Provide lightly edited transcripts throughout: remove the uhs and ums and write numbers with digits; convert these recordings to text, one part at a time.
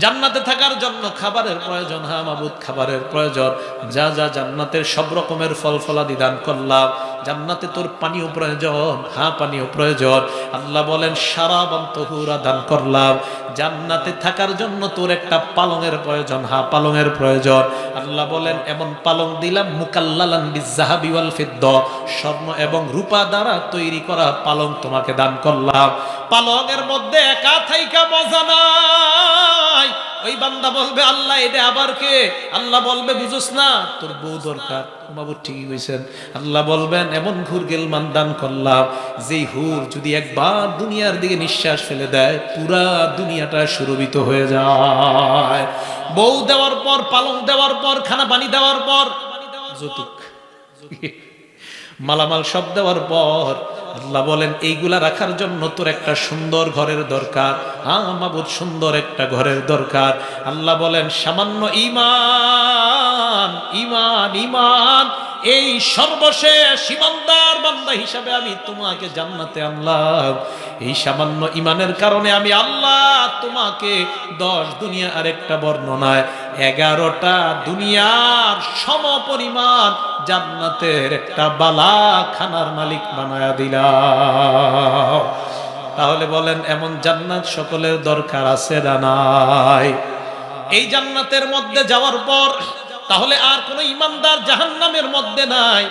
জান্নাতে থাকার জন্য খাবারের প্রয়োজন, হ্যাঁ মাবুদ খাবারের প্রয়োজন। যা যা জান্নাতের সব রকমের ফল ফলাদি দান করলাম। জান্নাতে তোর পানীয় প্রয়োজন, হ্যাঁ পানীয় প্রয়োজন। আল্লাহ বলেন শারাবান তাহুরা দান করলাম। জান্নাতে থাকার জন্য তোর একটা পালঙের প্রয়োজন, হ্যাঁ পালঙের প্রয়োজন। আল্লাহ বলেন এমন পালং দিলাম মুকাল্লালান বিযযাহাবি ওয়াল ফিদ্দা, স্বর্ণ এবং রূপা দ্বারা তৈরি করা পালং তোমাকে দান করলাম। পালঙের মধ্যে একা থাইকা মজা নাই। ওই বান্দা বলবে আল্লাহ এটা আবার কে? আল্লাহ বলবে বুঝোস না তোর বউ দরকার। বাবু ঠিকই কইছেন। আল্লাহ বলবেন এমন হুর গেলমান দান করলাম, যেই হুর যদি একবার দুনিয়ার দিকে নিঃশ্বাস ফেলে দেয় পুরা দুনিয়াটা সুরভিত হয়ে যায়। বউ দেওয়ার পর, পালং দেওয়ার পর, খানা পানি দেওয়ার পর, যৌতুক মালামাল সব দেওয়ার পর আল্লাহ বলেন এইগুলা রাখার জন্য তোর একটা সুন্দর ঘরের দরকার। হ্যাঁ মাবুদ সুন্দর একটা ঘরের দরকার। আল্লাহ বলেন সামান্য ঈমান ঈমান ঈমান, এই সর্বশেষ ঈমানদার বান্দা হিসাবে আমি তোমাকে জান্নাতে আনলাম। এই সামান্য ঈমানের কারণে আমি আল্লাহ তোমাকে 10 দুনিয়া, আরেকটা বর্ণনায় 11টা দুনিয়ার সমপরিমাণ জান্নাতের একটা বালা খানার মালিক বানায়া দিলাম। তাহলে বলেন এমন জান্নাত সকলের দরকার আছে না নাই? এই জান্নাতের মধ্যে যাওয়ার পর তাহলে আর কোন ঈমানদার জাহান্নামের মধ্যে নাই।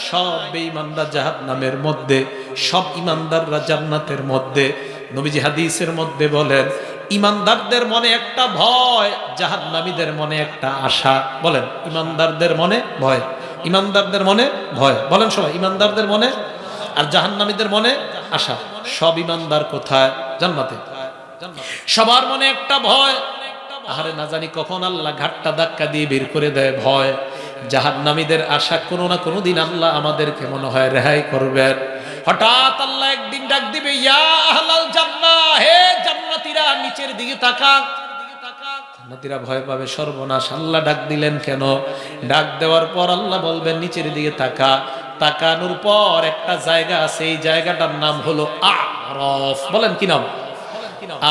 সব বেঈমানরা জাহান্নামের মধ্যে, সব ঈমানদাররা জান্নাতের মধ্যে। নবীজি হাদিসের মধ্যে বলেন ঈমানদারদের মনে একটা ভয়, জাহান্নামীদের মনে একটা আশা। বলেন ঈমানদারদের মনে ভয়, ঈমানদারদের মনে ভয়। বলেন সবাই ঈমানদারদের মনে, আর জাহান্নামীদের মনে আশা। সব ঈমানদার কোথায়? জান্নাতে। সবার মনে একটা ভয়, আহারে না জানি কখন আল্লাহ ঘাটটা ধাক্কা দিয়ে বের করে দেয় ভয়। জাহান্নামীদের আশা কোনো না কোনো দিন আল্লাহ আমাদেরকে মনে হয় রেহাই করবেন। হঠাৎ আল্লাহ একদিন ডাক দিবে ইয়া আহলাল জান্নাহ, হে জান্নাতীরা নিচের দিকে তাকা। জান্নাতীরা ভয় পাবে, সর্বনাশ আল্লাহ ডাক দিলেন কেন? ডাক দেওয়ার পর আল্লাহ বলবেন নিচের দিকে তাকা। তাকানোর পর একটা জায়গা আছে, এই জায়গাটার নাম হলো আরফ। বলেন কি নাম?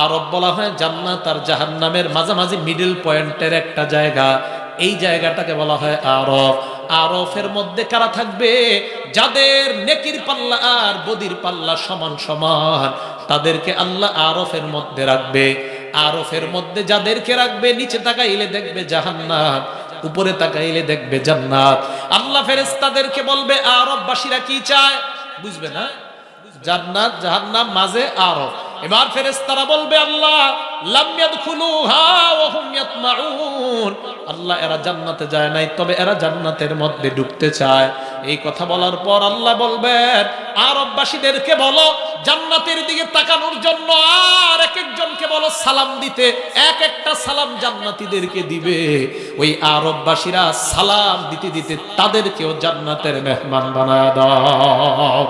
আরফ বলা হয় জান্নাত আর জাহান্নামের মাঝামাঝি মিডল পয়েন্টের একটা জায়গা। এই জায়গাটাকে বলা হয় আরফ। আরফের মধ্যে কারা থাকবে? যাদের নেকির পাল্লা আর বদির পাল্লা সমান সমান, তাদেরকে আল্লাহ আরফের মধ্যে রাখবে। আরফের মধ্যে যাদেরকে রাখবে, নিচে তাকাইলে দেখবে জাহান্নাম, উপরে তাকাইলে দেখবে জান্নাত। আল্লাহ ফেরেশতাদেরকে বলবে আরববাসীরা কি চায়? বুঝবে না? জান্নাত জাহান্নাম, মাঝে আরফ। এবার ফেরেশতারা বলবে আল্লাহ লাম ইয়াদখুলুহা ওয়া হুম ইয়াতমাউন, আল্লাহ এরা জান্নাতে যায় নাই, তবে এরা জান্নাতের মধ্যে ঢুকতে চায়। এই কথা বলার পর আল্লাহ বলবেন আরববাসীদেরকে বলো জান্নাতের দিকে তাকানোর জন্য, আর এক একজনকে বলো সালাম দিতে। এক একটা সালাম জান্নাতীদেরকে দিবে। ওই আরববাসীরা সালাম দিতে দিতে তাদেরকেও জান্নাতের মেহমান বানায় দাও।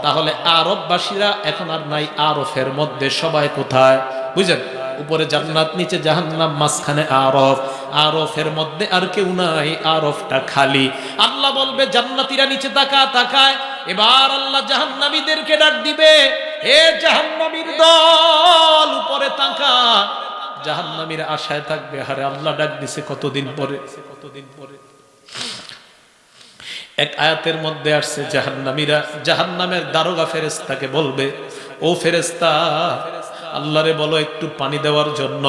তাহলে আরববাসীরা এখন আর নাই আরফের মধ্যে। সবাই কোথায়? বুঝেন? উপরে জান্নাত, নিচে জাহান্নাম, মাঝখানে আরফ। আরফের মধ্যে আর কেউ নাই, আরফটা খালি। আল্লাহ বলবে জান্নাতীরা নিচে তাকা, তাকায়। এবার আল্লাহ জাহান্নামীদেরকে ডাক দিবে, হে জাহান্নামীর দল উপরে তাকা। জাহান্নামীরা আশায় থাকবে, আরে আল্লাহ ডাক দিছে কতদিন পরে, কতদিন পরে। এক আয়াতের মধ্যে আসছে জাহান্নামীরা জাহান্নামের দারোগা ফেরেশতাকে বলবে, ও ফেরেশতা আল্লাহরে বলো একটু পানি দেওয়ার জন্য।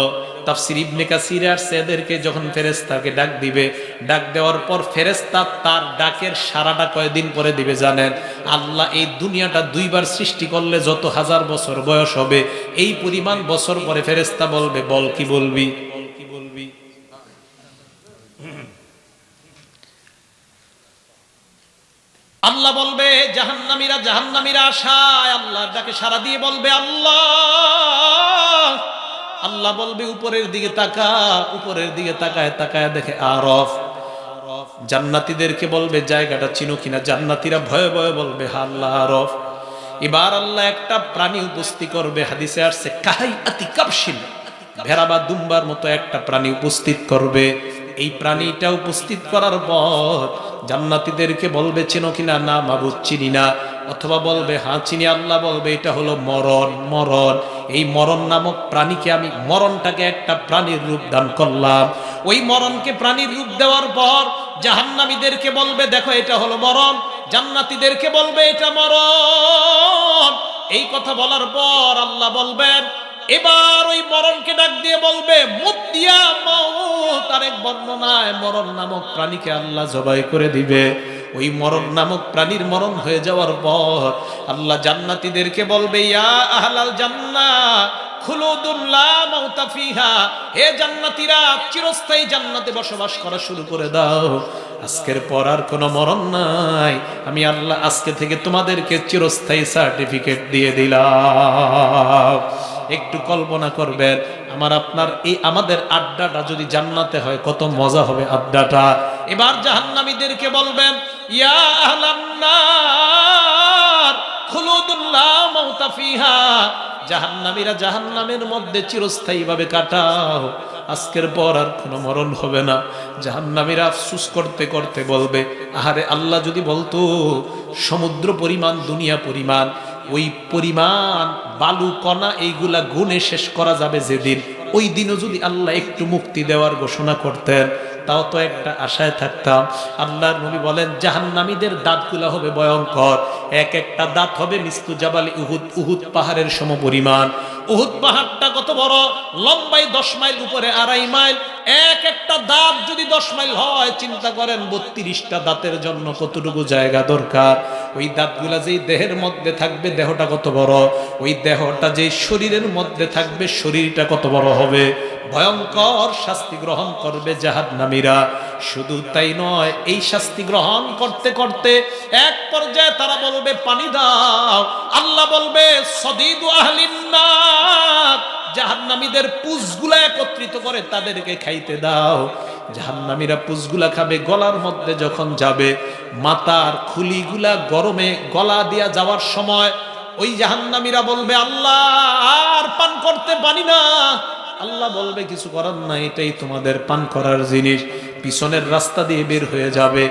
তাফসীর ইবনে কাসিরে আসছে এদেরকে যখন ফেরেশতাকে ডাক দিবে, ডাক দেওয়ার পর ফেরেশতা তার ডাকের সারাটা কয়দিন পরে দিবে জানেন? আল্লাহ এই দুনিয়াটা 2 বার সৃষ্টি করলে যত হাজার বছর বয়স হবে, এই পরিমাণ বছর পরে ফেরেশতা বলবে বল কি বলবি? আল্লাহ বলবে জাহান্নামীরা জাহান্নামীরা আশায় আল্লাহর ডাকে সাড়া দিয়ে বলবে আল্লাহ। আল্লাহ বলবে উপরের দিকে তাকা। উপরের দিকে তাকায়, তাকায় দেখে আরফ। জান্নাতীদেরকে বলবে জায়গাটা চিনো কিনা? জান্নাতীরা ভয়ে ভয়ে বলবে হ্যাঁ আল্লাহ আরফ। এবার আল্লাহ একটা প্রাণী উপস্থিত করবে, হাদিসে আসছে কাহাইয়াতি কাবশিন, ভেড়া বা দুম্বার মতো একটা প্রাণী উপস্থিত করবে। এই প্রাণীটা উপস্থিত করার পর জান্নাতীদেরকে বলবে চিনো কিনা? না মাবুদ চিনি না। অথবা বলবে হ্যাঁ চিনি। আল্লাহ বলবে এটা হলো মরণ। মরণ এই মরণ নামক প্রাণীকে আমি মরণটাকে একটা প্রাণীর রূপ দান করলাম। ওই মরণকে প্রাণীর রূপ দেওয়ার পর জাহান্নামীদেরকে বলবে দেখো এটা হলো মরণ, জান্নাতীদেরকে বলবে এটা মরণ। এই কথা বলার পর আল্লাহ বলবেন এবার ওই মরণকে ডাক দিয়ে বলবে মুতিয়া মাউত। আরেক বর্ণনায় মরণ নামক প্রাণীকে আল্লাহ জবাই করে দিবে। ওই মরণ নামক প্রাণীর মরণ হয়ে যাওয়ার পর আল্লাহ জান্নাতীদেরকে বলবে ইয়া আহলাল জান্নাহ খুলুদুন লা মাউতা ফিহা, হে জান্নাতীরা চিরস্থায়ী জান্নাতে বসবাস করা শুরু করে দাও। আজকের পর আর কোনো মরণ নাই, আমি আল্লাহ আজকে থেকে তোমাদেরকে চিরস্থায়ী সার্টিফিকেট দিয়ে দিলাম। একটু কল্পনা করবেন আমার আপনার এই আমাদের আড্ডাটা যদি জান্নাতে হয় কত মজা হবে আড্ডাটা। এবার জাহান্নামীদেরকে বলবেন ইয়া আহলান নার খুলুদুন লা মাউতা ফিহা, জাহান্নামীরা জাহান্নামের মধ্যে চিরস্থায়ীভাবে কাটাও, আজকের পর আর কোনো মরণ হবে না। জাহান্নামীরা আফসোস করতে করতে বলবে আহারে আল্লাহ যদি বলতো সমুদ্র পরিমাণ দুনিয়া পরিমাণ ওই পরিমাণ বালু কণা এইগুলা গুণে শেষ করা যাবে যেদিন, ওই দিনও যদি আল্লাহ একটু মুক্তি দেওয়ার ঘোষণা করতেন তাও তো একটা আশায় থাকতাম। আল্লাহর নবী বলেন জাহান্নামীদের দাঁতগুলা হবে ভয়ঙ্কর, এক একটা দাঁত হবে মিসলু জাবালি উহুদ, উহুদ পাহাড়ের সমপরিমাণ। উহুদ পাহাড়টা কত বড়, লম্বাই 10 মাইল, উপরে 2.5 মাইল। এক একটা দাঁত যদি 10 মাইল হয় চিন্তা করেন 32টা দাঁতের জন্য কতটুকু জায়গা দরকার। ওই দাঁতগুলা যেই দেহের মধ্যে থাকবে দেহটা কত বড়, ওই দেহটা যেই শরীরের মধ্যে থাকবে শরীরটা কত বড় হবে। ভয়ঙ্কর শাস্তি গ্রহণ করবে জাহান্নামীরা। শুধু তাই নয়, এই শাস্তি গ্রহণ করতে করতে এক পর্যায়ে তারা বলবে পানি দাও। আল্লাহ বলবে সদিদু আহলিন নার, জাহান্নামীদের পুঁজগুলা একত্রিত করে তাদেরকে খাইতে দাও। জাহান্নামীরা পুঁজগুলা খাবে, গলার মধ্যে যখন যাবে মাথার খুলিগুলা গরমে গলা দিয়া যাওয়ার সময় ওই জাহান্নামীরা বলবে আল্লাহ আর পান করতে পারি না। আল্লাহ বলবে কিছু করার নাই, এটাই তোমাদের পান করার জিনিস। পিছনের রাস্তা দিয়ে বের হয়ে যাবে।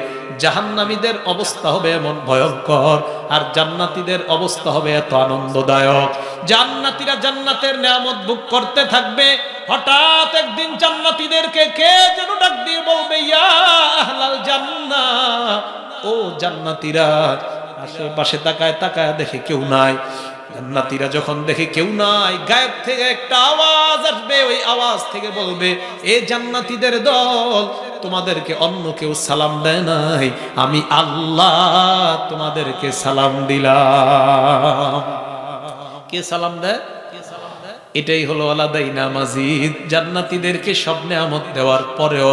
জাহান্নামীদের অবস্থা হবে এমন ভয়ঙ্কর, আর জান্নাতীদের অবস্থা হবে এত আনন্দদায়ক। জান্নাতীরা জান্নাতের নিয়ামত ভোগ করতে থাকবে। হঠাৎ একদিন জান্নাতীদেরকে কে যেন ডাক দিয়ে বলবে ইয়া আহলাল জান্নাহ, ও জান্নাতীরা। আশেপাশে তাকায় তাকায় দেখে কেউ নাই। জান্নাতীরা যখন দেখে কেউ নাই, গায়েব থেকে একটা আওয়াজ আসবে, ওই আওয়াজ থেকে বলবে এ জান্নাতীদের দল, তোমাদেরকে অন্য কেউ সালাম দেয় নাই, আমি আল্লাহ তোমাদেরকে সালাম দিলাম। কে সালাম দেয়? এটাই হলো আলাদাইনা মাজিদ। জান্নাতীদেরকে সব নেয়ামত দেওয়ার পরেও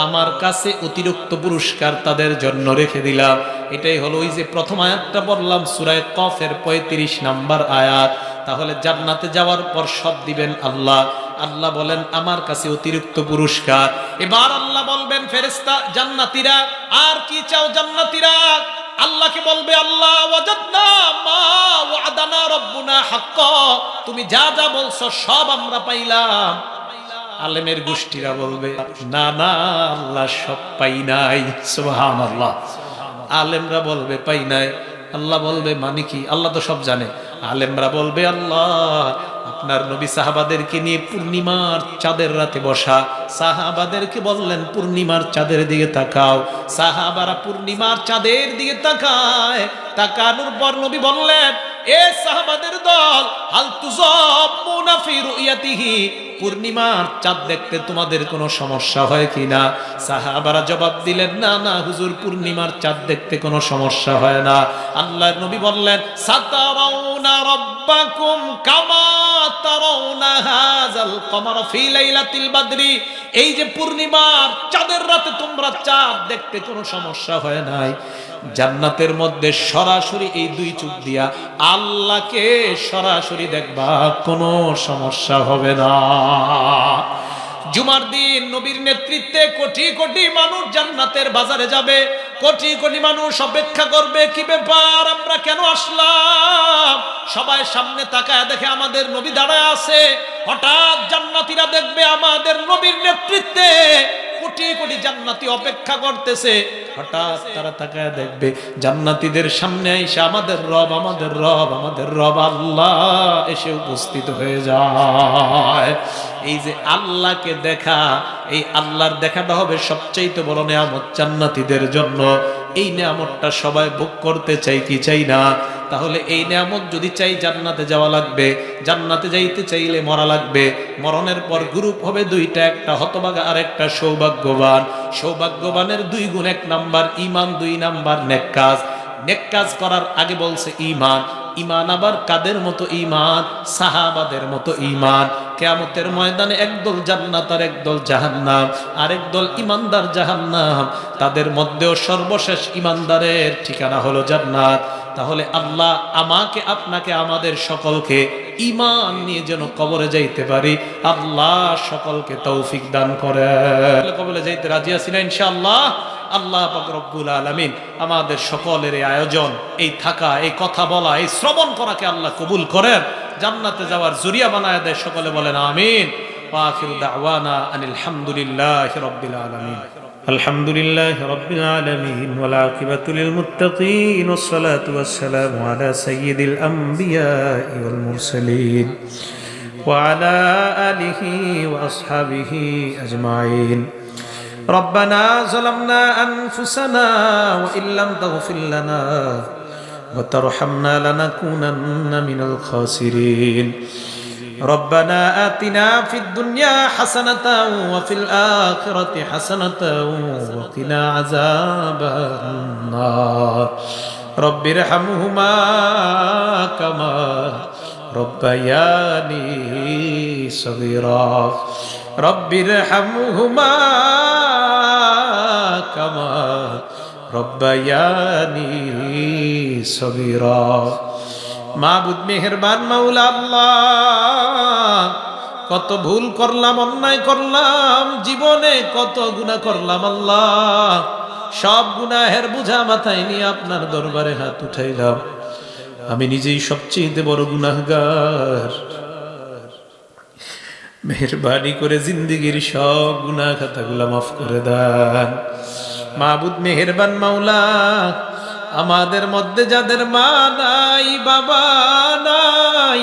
আমার কাছে অতিরিক্ত পুরস্কার তাদের জন্য রেখে দিলাম। এটাই হলো ওই যে প্রথম আয়াতটা বললাম সূরা কফের 35 নম্বর আয়াত। তাহলে জান্নাতে যাওয়ার পর সব দিবেন আল্লাহ। আল্লাহ বলেন আমার কাছে অতিরিক্ত পুরস্কার। এবার আল্লাহ বলবেন ফেরেশতা জান্নাতীরা আর কি চাও? জান্নাতীরা আল্লাহকে বলবে আল্লাহ ওয়াজাদনা মা ওয়াদানা রাব্বুনা হাক্কা, তুমি যা যা বলছো সব আমরা পাইলাম। আলেমের গোষ্ঠীরা বলবে না না আল্লাহ সব পাই নাই। সুবহানাল্লাহ। আলেমরা বলবে পাই নাই। আল্লাহ বলবে মানে কি? আল্লাহ তো সব জানে। আলেমরা বলবে আল্লাহ আপনার নবী সাহাবাদেরকে নিয়ে পূর্ণিমার চাঁদের রাতে বসা, সাহাবাদেরকে বললেন পূর্ণিমার চাঁদের দিকে তাকাও। সাহাবারা পূর্ণিমার চাঁদের দিকে তাকায়। তাকানোর পর নবী বললেন এ সাহাবাদের দল হাল তুযাম্মুনা ফি রুয়াতিহি, পূর্ণিমার চাঁদ দেখতে তোমাদের কোনো সমস্যা হয় কিনা? সাহাবারা জবাব দিলেন না না হুজুর, পূর্ণিমার চাঁদ দেখতে কোনো সমস্যা হয় না। আল্লাহর নবী বললেন সাতারাউনা রাব্বাকুম কামা তারাউনা হাযাল কমার ফি লাইলাতিল বদরি, এই যে পূর্ণিমার চাঁদের রাতে তোমরা চাঁদ দেখতে কোনো সমস্যা হয় নাই। জান্নাতের মধ্যে সরাসরি এই দুই চোখ দিয়া আল্লাহকে সরাসরি দেখবা, কোনো সমস্যা হবে না। জুমার দিন নবীর নেতৃত্বে কোটি কোটি মানুষ জান্নাতের বাজারে যাবে। কোটি কোটি মানুষ অপেক্ষা করবে কি ব্যাপার, আমরা কেন আসলাম? সবাই সামনে তাকায় দেখে আমাদের নবী দাঁড়ায় আছে। হঠাৎ জান্নাতীরা দেখবে আমাদের নবীর নেতৃত্বে কোটি কোটি কোটি জান্নাতি অপেক্ষা করতেছে। হঠাৎ তারা তাকায় দেখবে জান্নাতীদের সামনে এসে আমাদের রব আমাদের রব আমাদের রব আল্লাহ এসে উপস্থিত হয়ে যায়। এই যে আল্লাহকে দেখা, এই আল্লাহর দেখাটা হবে সবচাইতে বড় নিয়ামত জান্নাতীদের জন্য। এই নিয়ামতটা সবাই ভোগ করতে চাই কি চাই না? তাহলে এই নিয়ামত যদি চাই জান্নাতে যাওয়া লাগবে, জান্নাতে যাইতে চাইলে মরা লাগবে। মরণের পর গ্রুপ হবে দুইটা, একটা হতভাগা আর একটা সৌভাগ্যবান। সৌভাগ্যবানের 2 গুণ, 1 নাম্বার ঈমান, 2 নাম্বার নেক কাজ। নেক কাজ করার আগে বলছে ঈমান। ঈমান আবার কাদের মতো ঈমান? সাহাবাদের মতো ঈমান। কিয়ামতের ময়দানে একদল জান্নাত আর একদল জাহান্নাম, আরেক দল ঈমানদার জাহান্নাম। তাদের মধ্যেও সর্বশেষ ঈমানদারের ঠিকানা হলো জান্নাত। তাহলে আল্লাহ আমাকে আপনাকে আমাদের সকলকে ঈমান নিয়ে যেন কবরে যাইতে পারি, আল্লাহ সকলকে তৌফিক দান করে। কবরে যাইতে রাজি আছি না ইনশাআল্লাহ? আল্লাহ পাক রব্বুল আলামিন আমাদের সকলের এই আয়োজন, এই থাকা, এই কথা বলা, এই শ্রবণ করাকে আল্লাহ কবুল করেন, জান্নাতে যাওয়ার জরিয়া বানায় দেয়। সকলে বলেন আমিন। ওয়া আখিরু দাওয়ানা আনিল হামদুলিল্লাহি রাব্বিল আলামিন। আলহামদুলিল্লাহি রাব্বিল আলামিন ওয়াল আকিবাতু লিল মুত্তাকিন ওয়াস সালাতু ওয়াস সালামু আলা সাইয়্যিদিল আমবিয়াই ওয়াল মুরসালিন ওয়া আলা আলিহি ওয়া আসহাবিহি আজমাইন। ربنا ظلمنا أنفسنا وإن لم تغفر لنا وترحمنا لنكونن من الخاسرين. ربنا آتنا في الدنيا حسنة وفي الآخرة حسنة وقنا عذاب النار. رب ارحمهما كما ربياني صغيرا. رب ارحمهما كما ربياني صغيرا. মাবুদ মেহেরবান মাওলা আল্লাহ, কত ভুল করলাম, অন্যায় করলাম, জীবনে কত গুনাহ করলাম আল্লাহ। সব গুনাহের বোঝা মাথায় নিয়ে আপনার দরবারে হাত উঠাইলাম। আমি নিজেই সবচেয়ে বড় গুনাহগার। মেহেরবানি করে জিন্দেগির সব গুনাহ খাতাগুলো মাফ করে দেন। মাবুদ মেহেরবান মাওলা, আমাদের মধ্যে যাদের মা নাই, বাবা নাই,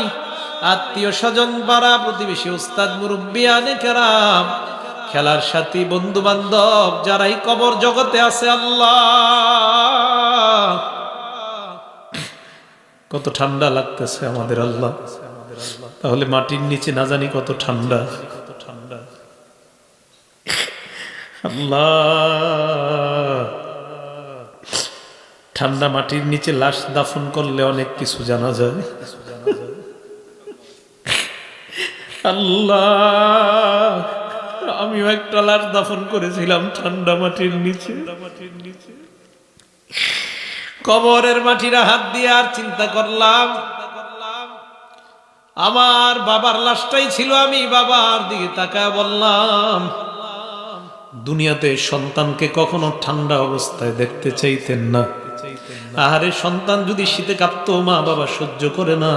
আত্মীয় স্বজন, পাড়া প্রতিবেশী, উস্তাদ মুরব্বিয়ানে কেরাম, খেলার সাথী, বন্ধু বান্ধব যারাই কবর জগতে আছে আল্লাহ, কত ঠান্ডা লাগতেছে আমাদের আল্লাহ। তাহলে মাটির নিচে না জানি কত ঠান্ডা। আল্লাহ, ঠান্ডা মাটির নিচে লাশ দাফন করলে অনেক কিছু জানা যায়। আল্লাহ, আমিও একটা লাশ দাফন করেছিলাম ঠান্ডা মাটির নিচে। কবরের মাটিরা হাত দিয়ে আর চিন্তা করলাম, আমার বাবার লাশটাই ছিল। আমি বাবার দিকে তাকায় বললাম, দুনিয়াতে সন্তানকে কখনো ঠান্ডা অবস্থায় দেখতে চাইতেন না। আহারে, সন্তান যদি শীতে কাঁপতো, মা বাবা সহ্য করে না।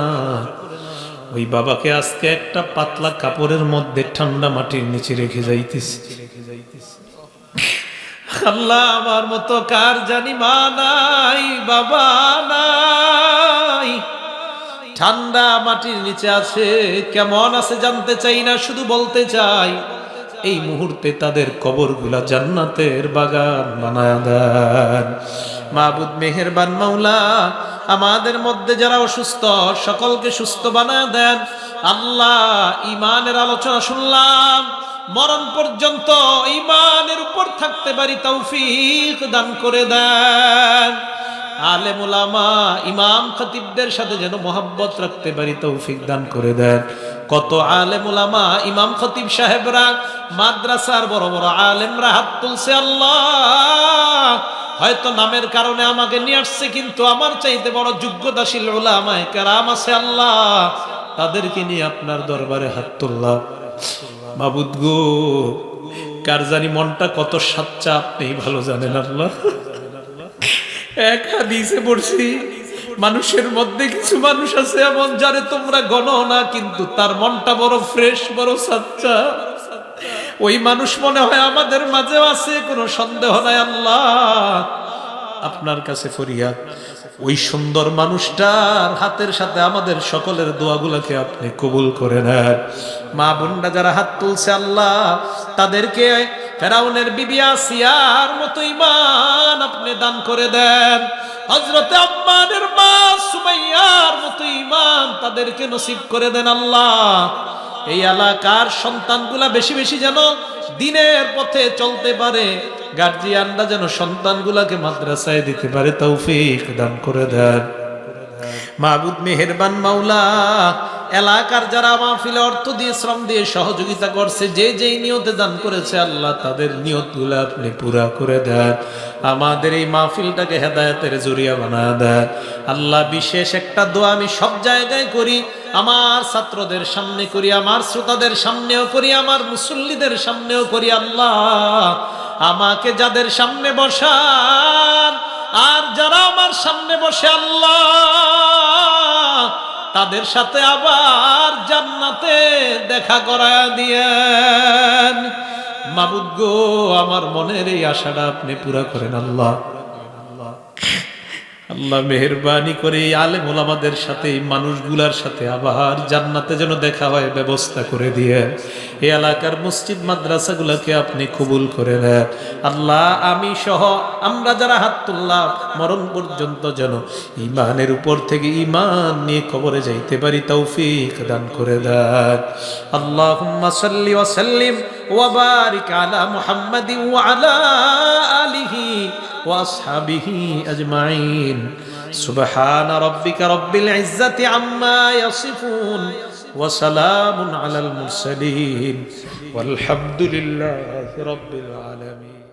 ওই বাবাকে আজকে একটা পাতলা কাপড়ের মধ্যে ঠান্ডা মাটির নিচে রেখে যাইতেছি। আল্লাহ, আমার মতো কার জানি মা নাই, বাবা নাই, ঠান্ডা মাটির নিচে আছে। কেমন আছে জানতে চাই না, শুধু বলতে চাই এই মুহূর্তে তাদের কবরগুলা জান্নাতের বাগান বানায়া দেন। মাবুদ মেহেরবান মাওলা, আমাদের মধ্যে যারা অসুস্থ সকলকে সুস্থ বানায়া দেন। আল্লাহ, ঈমানের আলোচনা শুনলাম, মরণ পর্যন্ত ঈমানের উপর থাকতে পারি তৌফিক দান করে দেন। আলেম উলামা, ইমাম খতিবদের সাথে যেন মোহাব্বত রাখতে পারি তৌফিক দান করে দেন। কত আলেম উলামা, ইমাম খতিব সাহেবরা, মাদ্রাসার বড় বড় আলেমরা হাত তুলছে। আল্লাহ, হয়তো নামের কারণে আমাকে নিয়ে আসছে, কিন্তু আমার চাইতে বড় যোগ্যতাশীল উলামায়ে কেরাম আছে। আল্লাহ, তাদেরকে নিয়ে আপনার দরবারে হাত তুললাম। মাবুদ গো, কার জানি মনটা কত সাচ্চা আপনি ভালো জানেন। আল্লাহ, এক হাদিসে পড়ছি, মানুষের মধ্যে কিছু মানুষ আছে এমন যারে তোমরা গণো না, কিন্তু তার মনটা বড় ফ্রেশ, বড় সাচ্চা। ওই মানুষ মনে হয় আমাদের মাঝেও আছে, কোনো সন্দেহ নাই। আল্লাহ আপনার কাছে ফরিয়াদ, ওই সুন্দর মানুষটার হাতের সাথে আমাদের সকলের দোয়াগুলোকে আপনি কবুল করে নেন। মা বোনরা যারা হাত তুলছে আল্লাহ, তাদেরকে ফেরাউনের বিবি আসিয়ার মতো ঈমান আপনি দান করে দেন। হযরতে আম্মারের মা সুমাইয়ার মতো ঈমান তাদেরকে নসিব করে দেন আল্লাহ। এই এলাকার সন্তানগুলা বেশি বেশি যেন দিনের পথে চলতে পারে, গার্জিয়ানরা যেন সন্তানগুলাকে মাদ্রাসায় দিতে পারে, তৌফিক দান করে দেন। মাবুদ মেহেরবান মাওলা, এলাকার যারা মাহফিলে অর্থ দিয়ে শ্রম দিয়ে সহযোগিতা করছে, যে যেই নিয়তে দান করেছে আল্লাহ তাদের নিয়তগুলো আপনি পুরা করে দেন। আমাদের এই মাহফিলটাকে হেদায়েতের জরিয়া বানায় দেন আল্লাহ। বিশেষ একটা দোয়া আমি সব জায়গায় করি, আমার ছাত্রদের সামনে করি, আমার শ্রোতাদের সামনেও করি, আমার মুসল্লিদের সামনেও করি। আল্লাহ আমাকে যাদের সামনে বসান আর যারা আমার সামনে বসে আল্লাহ তাদের সাথে আবার জান্নাতে দেখা করায় দিয়েন। মাবুদ গো, আমার মনের এই আশাটা আপনি পুরা করেন আল্লাহ। আল্লাহ মেহেরবানি করে এই আলেম ওলামাদের সাথে, এই মানুষগুলার সাথে আবার জান্নাতে যেন দেখা হয় ব্যবস্থা করে দিয়ে এই এলাকার মসজিদ মাদ্রাসাগুলোকে আপনি কবুল করে নেন আল্লাহ। আমি সহ আমরা যারা হাত তুললাম, মরণ পর্যন্ত যেন ঈমানের উপর থেকে ঈমান নিয়ে কবরে যাইতে পারি, তৌফিক দান করে দেন। আল্লাহুম্মা সাল্লি ওয়া সাল্লিম ওয়া বারিক আলা মুহাম্মাদিন ওয়া আলা আলিহি وأصحابه أجمعين سبحان ربك رب العزة عما يصفون وسلام على المرسلين والحمد لله رب العالمين.